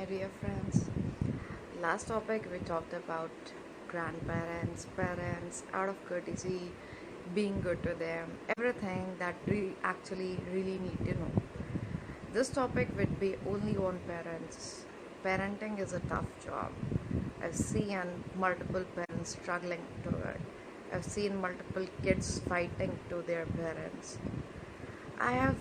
my dear friends. Last topic we talked about grandparents, parents, out of courtesy, being good to them, everything that we actually really need to know. This topic would be only on parents. Parenting is a tough job. I've seen multiple parents struggling to it. I've seen multiple kids fighting to their parents. I have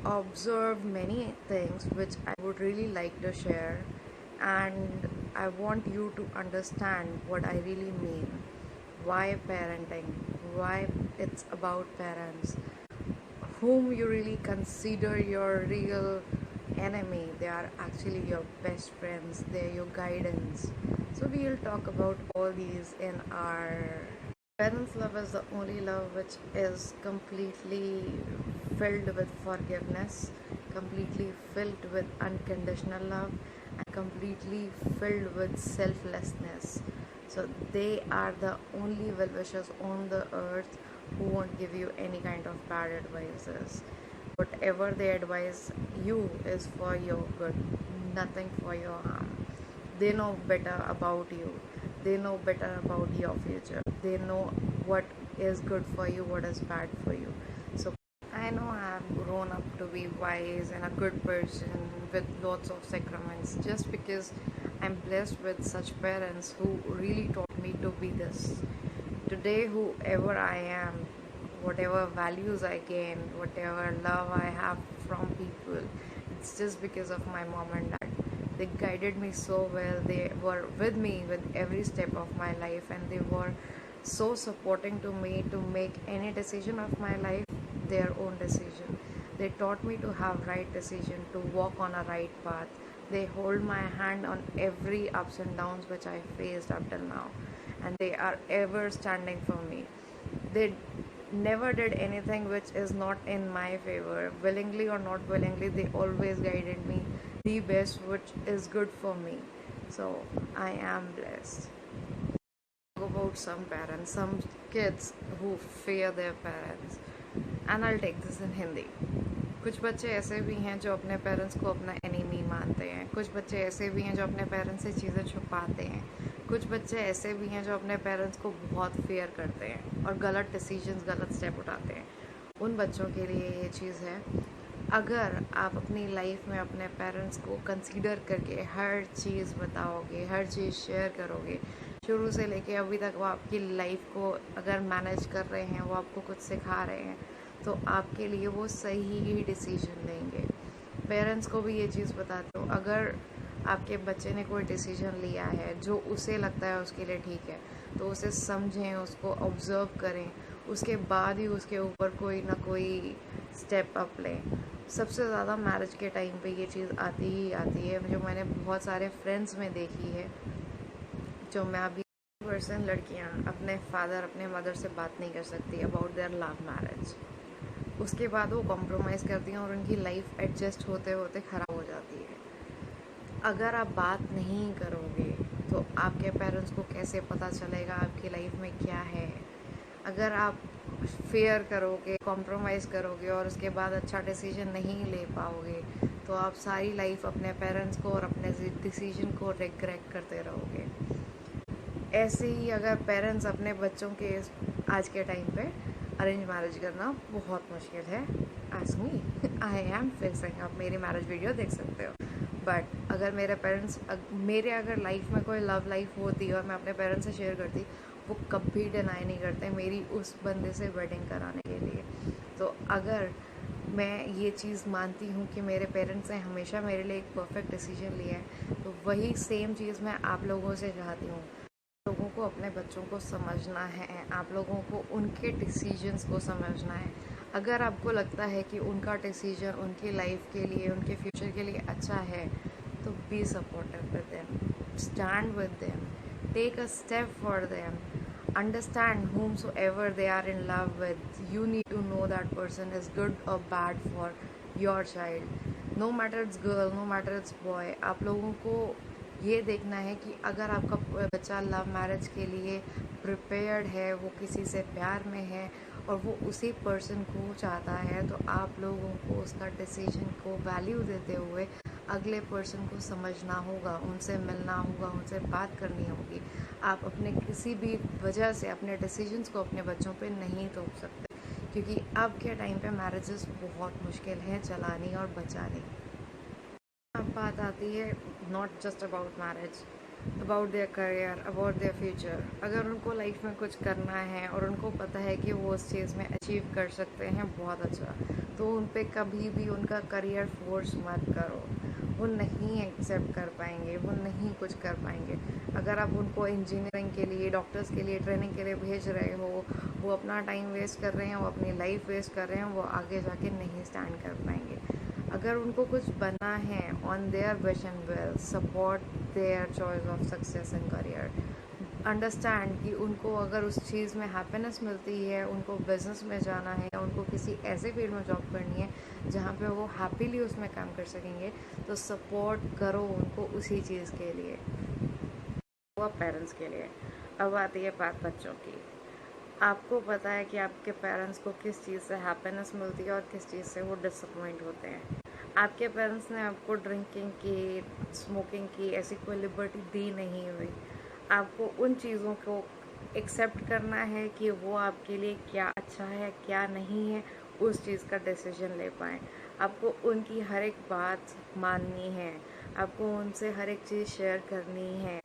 observed many things which I would really like to share, and I want you to understand what I really mean. Why parenting? Why it's about parents? Whom you really consider your real enemy? They are actually your best friends, they're your guidance. So, we'll talk about all these in our parents' love is the only love which is completely filled with forgiveness, completely filled with unconditional love, and completely filled with selflessness. So they are the only well wishers on the earth who won't give you any kind of bad advices. Whatever they advise you is for your good, nothing for your harm. They know better about you, they know better about your future, they know what is good for you, what is bad for you. So I know I have grown up to be wise and a good person with lots of sacraments just because I'm blessed with such parents who really taught me to be this. Today, whoever I am, whatever values I gain, whatever love I have from people, it's just because of my mom and dad. They guided me so well, they were with me with every step of my life, and they were so supporting to me to make any decision of my life their own decision. They taught me to have right decision, to walk on a right path. They hold my hand on every ups and downs which I faced up till now, and they are ever standing for me. They never did anything which is not in my favor. Willingly or not willingly, they always guided me the best which is good for me. So I am blessed. About some parents, some kids who fear their parents, and I'll take this in Hindi. कुछ बच्चे ऐसे भी हैं जो अपने parents को अपना enemy मानते हैं, कुछ बच्चे ऐसे भी हैं जो अपने पेरेंट्स से चीज़ें छुपाते हैं, कुछ बच्चे ऐसे भी हैं जो अपने पेरेंट्स को बहुत फेयर करते हैं और गलत डिसीजंस, गलत स्टेप उठाते हैं. उन बच्चों के लिए ये चीज़ है, अगर आप अपनी लाइफ में अपने पेरेंट्स को कंसीडर करके हर चीज़ बताओगे, हर चीज़ शेयर करोगे, शुरू से लेके अभी तक वो आपकी लाइफ को अगर मैनेज कर रहे हैं, वो आपको कुछ सिखा रहे हैं, तो आपके लिए वो सही ही डिसीजन लेंगे. पेरेंट्स को भी ये चीज़ बताते हो, अगर आपके बच्चे ने कोई डिसीजन लिया है जो उसे लगता है उसके लिए ठीक है, तो उसे समझें, उसको ऑब्ज़र्व करें, उसके बाद ही उसके ऊपर कोई ना कोई स्टेप अप लें. सबसे ज़्यादा मैरिज के टाइम पे ये चीज़ आती ही आती है, जो मैंने बहुत सारे फ्रेंड्स में देखी है. जो मैं अभी पर्सन लड़कियां अपने फादर, अपने मदर से बात नहीं कर सकती अबाउट देयर लव मैरिज. उसके बाद वो कॉम्प्रोमाइज़ करती हैं और उनकी लाइफ एडजस्ट होते होते ख़राब हो जाती है. अगर आप बात नहीं करोगे तो आपके पेरेंट्स को कैसे पता चलेगा आपकी लाइफ में क्या है. अगर आप फेयर करोगे, कॉम्प्रोमाइज़ करोगे और उसके बाद अच्छा डिसीजन नहीं ले पाओगे, तो आप सारी लाइफ अपने पेरेंट्स को और अपने डिसीजन को रिग्रेट करते रहोगे. ऐसे ही अगर पेरेंट्स अपने बच्चों के आज के टाइम पे अरेंज मैरिज करना बहुत मुश्किल है. Ask me, I am fixing. आप मेरी मैरिज वीडियो देख सकते हो. बट अगर मेरे पेरेंट्स, मेरे अगर लाइफ में कोई लव लाइफ होती और मैं अपने पेरेंट्स से शेयर करती, वो कभी डिनाई नहीं करते मेरी उस बंदे से वेडिंग कराने के लिए. तो अगर मैं ये चीज़ मानती हूँ कि मेरे पेरेंट्स ने हमेशा मेरे लिए एक परफेक्ट डिसीजन लिया है, तो वही सेम चीज़ मैं आप लोगों से चाहती हूँ. लोगों को अपने बच्चों को समझना है, आप लोगों को उनके डिसीजंस को समझना है. अगर आपको लगता है कि उनका डिसीजन उनकी लाइफ के लिए, उनके फ्यूचर के लिए अच्छा है, तो be supportive with them, stand with them, take a step for them, understand whomsoever they are in love with. You need to know that person is good or bad for your child. No matter it's girl, no matter it's boy. आप लोगों को ये देखना है कि अगर आपका बच्चा लव मैरिज के लिए प्रिपेयर्ड है, वो किसी से प्यार में है और वो उसी पर्सन को चाहता है, तो आप लोगों को उसका डिसीजन को वैल्यू देते हुए अगले पर्सन को समझना होगा, उनसे मिलना होगा, उनसे बात करनी होगी। आप अपने किसी भी वजह से अपने डिसीजंस को अपने बच्चों पे नहीं थोप सकते, क्योंकि अब के टाइम पे मैरिजेस बहुत मुश्किल है चलानी और बचानी। अब बात आती है not just about marriage, about their career, about their future. अगर उनको लाइफ में कुछ करना है और उनको पता है कि वो उस चीज़ में अचीव कर सकते हैं, बहुत अच्छा, तो उन पर कभी भी उनका करियर फोर्स मत करो। वो नहीं एक्सेप्ट कर पाएंगे, वो नहीं कुछ कर पाएंगे। अगर आप उनको इंजीनियरिंग के लिए, डॉक्टर्स के लिए ट्रेनिंग के लिए भेज रहे हो, वो अपना टाइम वेस्ट कर रहे हैं, वो अपनी लाइफ वेस्ट कर रहे हैं, वो आगे जाके नहीं स्टैंड कर पाएंगे। अगर उनको कुछ बनना है, on their wish and will, support their choice of success and career. Understand कि उनको अगर उस चीज़ में हैप्पीनेस मिलती है, उनको बिजनेस में जाना है, या उनको किसी ऐसे फील्ड में जॉब करनी है जहाँ पे वो हैप्पीली उसमें काम कर सकेंगे, तो सपोर्ट करो उनको उसी चीज़ के लिए। वो पेरेंट्स के लिए। अब आती है बात बच्चों की। आपको पता है कि आपके पेरेंट्स को किस चीज़ से हैप्पीनेस मिलती है और किस चीज़ से वो डिसअपॉइंट होते हैं। आपके पेरेंट्स ने आपको ड्रिंकिंग की, स्मोकिंग की ऐसी कोई लिबर्टी दी नहीं हुई। आपको उन चीज़ों को एक्सेप्ट करना है कि वो आपके लिए क्या अच्छा है, क्या नहीं है, उस चीज़ का डिसीजन ले पाएँ। आपको उनकी हर एक बात माननी है, आपको उनसे हर एक चीज़ शेयर करनी है।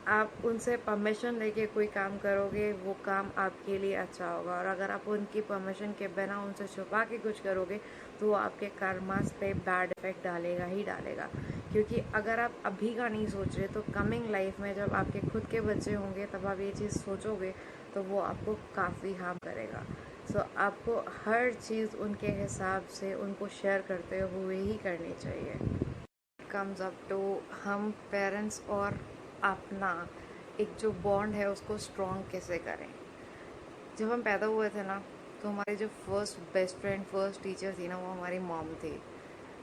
आप उनसे परमिशन लेके कोई काम करोगे, वो काम आपके लिए अच्छा होगा। और अगर आप उनकी परमिशन के बिना उनसे छुपा के कुछ करोगे, तो वो आपके कर्मास पे बैड इफेक्ट डालेगा ही डालेगा। क्योंकि अगर आप अभी का नहीं सोच रहे, तो कमिंग लाइफ में जब आपके खुद के बच्चे होंगे, तब आप ये चीज़ सोचोगे, तो वो आपको काफ़ी हार्म करेगा। सो आपको हर चीज़ उनके हिसाब से उनको शेयर करते हुए ही करनी चाहिए। कम्स अप टू हम पेरेंट्स और अपना एक जो बॉन्ड है उसको स्ट्रॉन्ग कैसे करें। जब हम पैदा हुए थे ना, तो हमारे जो first best friend, first teacher थी ना, वो हमारी मॉम थी।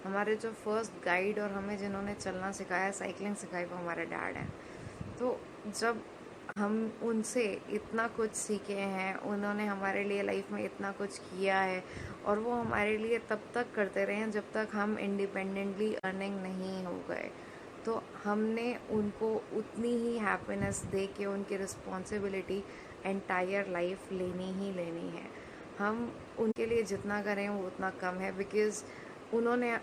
हमारे जो फर्स्ट गाइड और हमें जिन्होंने चलना सिखाया, साइकिलिंग सिखाई, वो हमारे डैड हैं। तो जब हम उनसे इतना कुछ सीखे हैं, उन्होंने हमारे लिए लाइफ में इतना कुछ किया है, और वो हमारे लिए तब तक करते रहे जब तक हम इंडिपेंडेंटली अर्निंग नहीं हो गए। तो हमने उनको उतनी ही हैप्पीनेस दे के उनकी रिस्पॉन्सिबिलिटी एंटायर लाइफ लेनी ही लेनी है। हम उनके लिए जितना करें वो उतना कम है, बिकॉज़ उन्होंने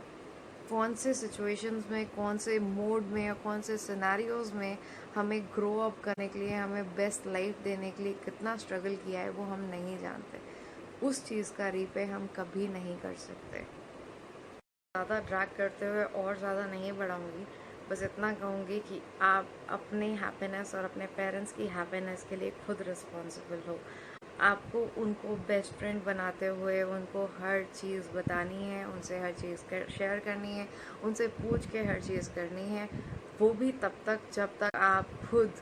कौन से सिचुएशंस में, कौन से मोड में और कौन से सिनेरियोज़ में हमें ग्रो अप करने के लिए, हमें बेस्ट लाइफ देने के लिए कितना स्ट्रगल किया है, वो हम नहीं जानते। उस चीज़ का रीपे हम कभी नहीं कर सकते। ज़्यादा ड्रैग करते हुए और ज़्यादा नहीं बढ़ाऊँगी, बस इतना कहूँगी कि आप अपने हैप्पीनेस और अपने पेरेंट्स की हैप्पीनेस के लिए खुद रिस्पॉन्सिबल हो। आपको उनको बेस्ट फ्रेंड बनाते हुए उनको हर चीज़ बतानी है, उनसे हर चीज़ शेयर करनी है, उनसे पूछ के हर चीज़ करनी है। वो भी तब तक जब तक आप खुद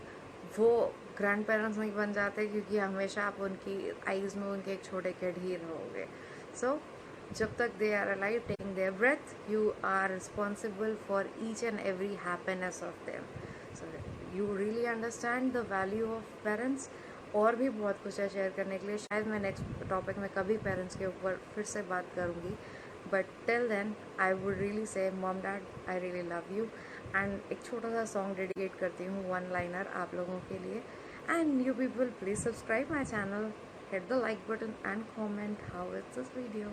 वो ग्रैंड पेरेंट्स नहीं बन जाते, क्योंकि हमेशा आप उनकी आइज़ में उनके एक छोटे किड ही रहोगे। सो जब तक they are alive taking their breath, you are responsible for each and every happiness of them. So you really understand the value of parents. और भी बहुत कुछ है शेयर करने के लिए, शायद मैं नेक्स्ट टॉपिक में कभी पेरेंट्स के ऊपर फिर से बात करूँगी, but till then I would really say mom dad, I really love you. And एक छोटा सा सॉन्ग डेडिकेट करती हूँ, वन लाइनर आप लोगों के लिए। And you people please subscribe my channel, hit the like button and comment how is this video.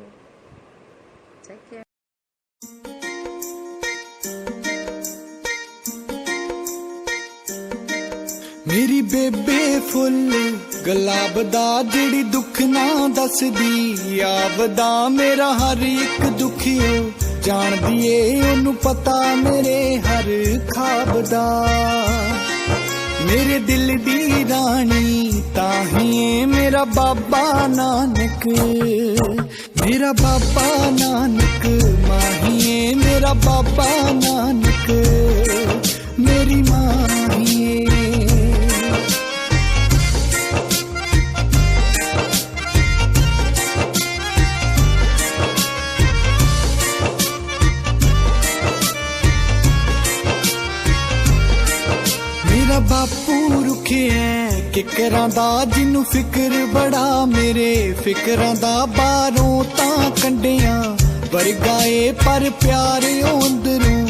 Take care. मेरी बेबे फुल गुलाब दा, जेड़ी दुख ना दसदी आवदा। मेरा हर एक दुखियो जान दिए, ओनू पता मेरे हर खाब दा। मेरे दिल दी रानी ताहिए मेरा बाबा नानक, मेरा बाबा नानक माहिए, मेरा बाबा नानक मेरी माहिए। मेरा बापू रुखे है किकरां दा, जिन्नू फिक्र बड़ा मेरे फिकरां दा। बारों तां कंडियां वर्गाए पर प्यार अंदरों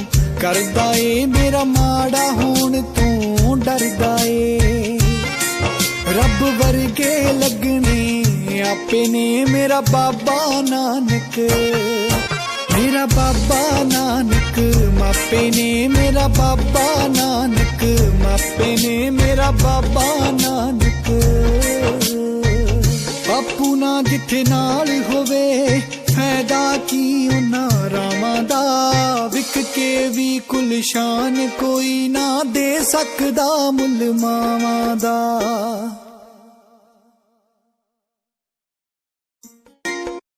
ਕਰਦਾ ਏ ਮੇਰਾ ਮਾੜਾ ਹੋਣ ਤੋਂ ਡਰਦਾ ਏ ਰੱਬ ਵਰਗੇ ਲੱਗਣੇ ਆਪੇ ਨੇ ਮੇਰਾ ਬਾਬਾ ਨਾਨਕ ਮੇਰਾ ਬਾਬਾ ਨਾਨਕ ਮਾਪੇ ਨੇ ਮੇਰਾ ਬਾਬਾ ਨਾਨਕ ਮਾਪੇ ਨੇ ਮੇਰਾ ਬਾਬਾ ਨਾਨਕ ਬਾਪੂ ਨਾ ਜਿੱਥੇ ਨਾਲ ਹੋਵੇ ਫਾਇਦਾ ਕੀ ਉਹਨਾਂ ਰਾਵਾਂ ਦਾ ਵਿਕ ਕੇ ਵੀ ਕੁਲਸ਼ਾਨ ਕੋਈ ਨਾ ਦੇ ਸਕਦਾ ਮੁੱਲ ਮਾਵਾਂ ਦਾ